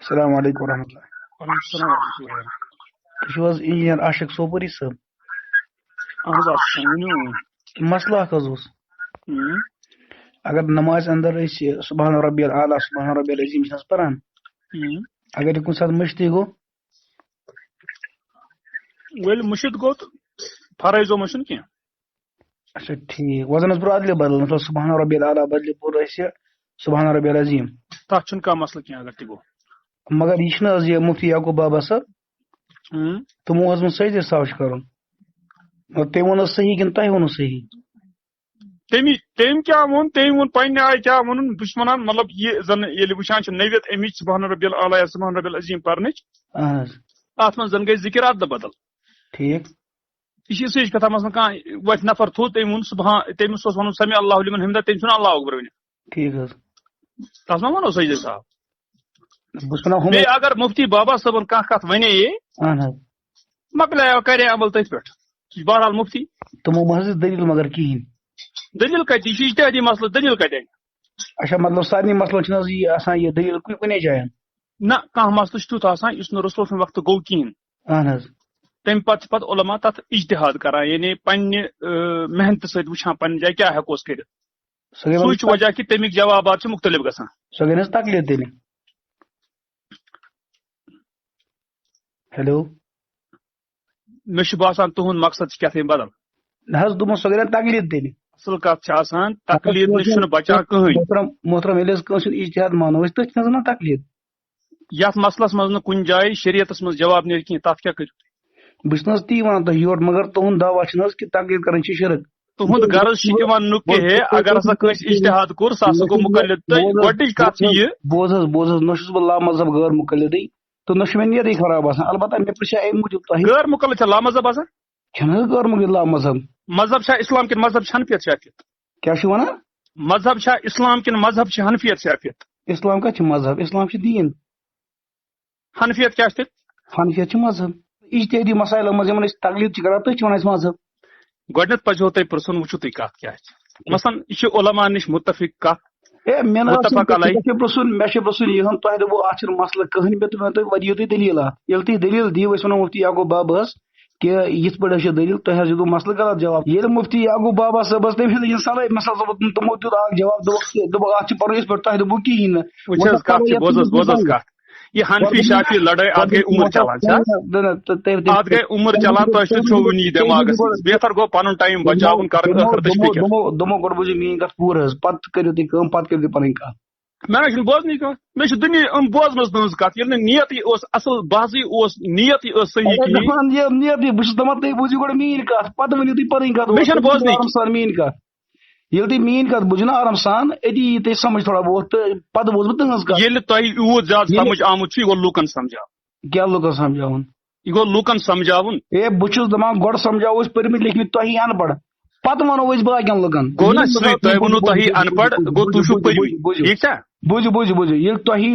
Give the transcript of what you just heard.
السلام علیکم ورحمۃ اللہ. وعلیکم السلام ورحمۃ اللہ وبرکاتہ. تُہۍ چھِو حظ انجینئر عاشق سوپوری صٲب؟ اہن حظ آ ؤنِو. مسئلہ اکھ حظ اوس. اگر نماز اندر أسۍ سبحان ربی الاعلیٰ سبحان ربی العظیم چھِ حظ پران، اگر یہِ کُنہِ ساتہٕ مٔشتٕے گوٚو ؤلۍ مٔشِد گوٚو تہٕ فرٲیضو منٛز چھُنہٕ کینٛہہ. اچھا ٹھیک، وۄنۍ زن حظ برو ادلہِ بدل، مطلب سبحان ربی الاعلیٰ بدلہِ پوٚر اَسہِ سبحان ربی العظیم. تتھ چھُنہٕ کانٛہہ مسلہٕ کینٛہہ اگر تہِ گوٚو. مگر یہِ چھُنہٕ حظ یہِ مفتی یعقوب بابا صٲب تِمو حظ ووٚن سجدٕ ساو چھُ کرُن، تٔمۍ ووٚن حظ صحیح کِنہٕ تۄہہِ ووٚنوٕ صحیح؟ تٔمۍ کیٛاہ ووٚن؟ تٔمۍ ووٚن پننہِ آیہِ کیٛاہ ووٚنُن. بہٕ چھُس ونان مطلب یہِ زن ییٚلہِ وٕچھان چھِ نٔوِتھ امِچ سبحان ربی الاعلیٰ یا سبحان ربی العظیم پرنٕچ، اہن حظ اتھ منٛز زن گٔے ذِکر ادلہٕ بدل. ٹھیک. یہِ چھِ سٕچ کتھا مثلاً کانٛہہ وۄتھِ نفر تھوٚد تٔمۍ ووٚن سبحان، تٔمِس اوس ونُن سمع اللہ لمن حمدہ، تٔمۍ چھُنہٕ اللہ اکبر ؤنِتھ. ٹھیک حظ. تتھ ما ونو سجدٕ صاحب. بہٕ چھُس ونان ہُم. بیٚیہِ اگر مفتی بابا صٲبن کانٛہہ کتھ ونے اہن حظ مۄکلیو کرے عمل تٔتھۍ پٮ۪ٹھ. سُہ چھُ بہرحال مفتی. تِمو ما حظ دٔلیٖل مگر کِہیٖنۍ. دلیٖل کتہِ؟ یہِ چھُ اجتہادی مسلہٕ، دلیٖل کتہِ؟ اچھا مطلب سارنٕے مسلن چھِنہٕ حظ یہِ آسان یہِ دٔلیٖل کُنی جاین؟ نہ کانٛہہ مسلہٕ چھُ تیُتھ آسان یُس نہٕ رسول سٕنٛدِ وقتہٕ گوٚو کِہینۍ. اہن حظ. تمہِ پتہٕ چھِ پتہٕ علما تتھ اجتہاد کران، یعنی پننہِ محنتہٕ سۭتۍ وٕچھان پننہِ جایہِ کیٛاہ ہٮ۪کوس کٔرِتھ. سُے چھُ وجہ کہِ تمیِکۍ جوابات چھِ مختلف گژھان. سۄ گٔے نہٕ حظ تکلیٖف تیٚلہِ؟ ہیلو. مےٚ چھُ باسان تُہُنٛد مقصد چھُ کیٛاہ بدل. نہ حظ دوٚپمو سۄ گٔے نہ تکلیٖف تیٚلہِ. اصل کتھ چھِ آسان تکلیٖف نِش چھُنہٕ بچان کٕہٕنۍ. محترم ییٚلہِ حظ کٲنٛسہِ ہُنٛد اجتہاد مانو أسۍ تٔتھۍ منٛز نا تکلیٖف. یتھ مسلس منٛز نہٕ کُنہِ جایہِ شریعتس منٛز جواب نیرِ کینٛہہ تتھ کیٛاہ کٔرِو؟ بہٕ چھُس نہٕ حظ تی ونان تۄہہِ یورٕ، مگر تُہُنٛد دعوا چھُنہٕ حظ کہِ تقلید کرٕنۍ چھِ شرک. تُہُنٛد غرض چھُ یہِ وننُک کہِ ہے اگر ہسا کٲنٛسہِ اجتہاد کوٚر سُہ ہسا گوٚو مُقلد. تہٕ گۄڈٕنِچ کتھ چھِ یہِ. بوز حظ نہ چھُس بہٕ لا مذہب غٲر مُقلدٕے تہٕ نہ چھُ مےٚ نیتٕے خراب آسان. البتہ مےٚ پرٛژھے امہِ موٗجوٗب تۄہہِ غٲر مُقلد چھا لا مذہب آسان؟ چھَنہٕ حظ غٲر مُقلد لا مذہب؟ مذہب چھا اسلام کِنہٕ مذہب چھِ حنفیت شافیت؟ کیٛاہ چھُو وَنان؟ مذہب چھا اسلام کِنہٕ مذہب چھِ حنفیت شافیت؟ اسلام کتھ چھُ مذہب؟ اسلام چھُ دیٖن. حنفیت کیٛاہ چھِ تیٚلہِ؟ حنفیت چھُ مذہب. اجتہادی مسائلن منٛز یِمن أسۍ تقلید چھِ کران تٔتھۍ چھِ ونان أسۍ مذہب. گۄڈٕنیتھ پزیو تۄہہِ پرژھُن وٕچھِو تُہۍ کتھ کیٛاہ چھِ. مثلاً یہِ چھِ علما نِش مُتفق کتھ. مےٚ چھُ پرژھُن یِہُنٛد تۄہہِ دوٚپوٕ اتھ چھُنہٕ مسلہٕ کٕہٕنۍ. مےٚ تُہۍ وۄنۍ دِیِو تُہۍ دٔلیٖل اتھ. ییٚلہِ تُہۍ دٔلیٖل دِیِو أسۍ ونو مفتی یعقوب باباہس کہِ یِتھ پٲٹھۍ چھِ دٔلیٖل، تۄہہِ حظ دیُتوٕ مسلہٕ غلط جواب. ییٚلہِ مفتی یعقوب بابا صٲبس تٔمۍ ہیوٚت یہِ صلٲحی مسلہٕ تِمو دیُت اکھ جواب دوٚپُکھ اتھ چھُ پرُن یِتھ پٲٹھۍ، تۄہہِ دوٚپوٕ کِہیٖنۍ نہٕ. وٕچھ حظ کتھ چھِ، بوز حظ کتھ. یہ حنفی شافی لڑٲے اتھ گٔے عمر چلان چھا؟ اتھ گٔے عمر چلان. تۄہہِ تہِ چھو وُنہِ یہِ دٮ۪ماغس منٛز. بہتر گوٚو پنُن ٹایم بچاوُن، کرٕنۍ ٲخرتٕچ فِکر. دوٚپمو گۄڈٕ بوٗزِو میٛٲنۍ کتھ پوٗرٕ حظ، پتہٕ کٔرِو تُہۍ کٲم، پتہٕ کٔرِو تُہۍ پنٕنۍ کتھ. مےٚ نہ چھُنہٕ بوزنٕے کتھ. مےٚ چھِ دُنیا بوزمٕژ تُہنٛز کتھ. ییٚلہِ نہٕ نیتٕے اوس اصل، بحثٕے اوس نیتٕے ٲس صحیح کِہیٖنۍ. نیتٕے بہٕ چھُس دپان تُہۍ بوٗزِو گۄڈٕ میٛٲنۍ کتھ، پتہٕ ؤنِو تُہۍ پنٕنۍ کتھ. مےٚ چھنہٕ بوزنٕے آرام سان میٛٲنۍ کتھ. ییٚلہِ تُہۍ میٛٲنۍ کتھ بوٗزِو نا آرام سان، أتی یی تۄہہِ سمجھ تھوڑا بہت تہٕ پتہٕ بوزٕ بہٕ تُہنٛز کتھ. ییٚلہِ تۄہہِ یوٗت زیادٕ سمجھ آمُت چھُ، یہِ گوٚو لوٗکن سمجاوُن. کیٛاہ لُکن سمجھاوُن؟ یہِ گوٚو لوٗکن سمجاوُن. بہٕ چھُس دپان گۄڈٕ سمجھاوو أسۍ پٔرمٕتۍ لیکھمٕتۍ تۄہہِ ان پڑھ، پتہٕ ونو أسۍ باقین لُکن. گوٚو نا سُے، تۄہہِ ووٚنوٕ تۄہہِ ان پڑھ، گوٚو تُہۍ چھِو پٔرمٕتۍ. ٹھیٖک چھا؟ بوٗزِو ییٚلہِ تۄہہِ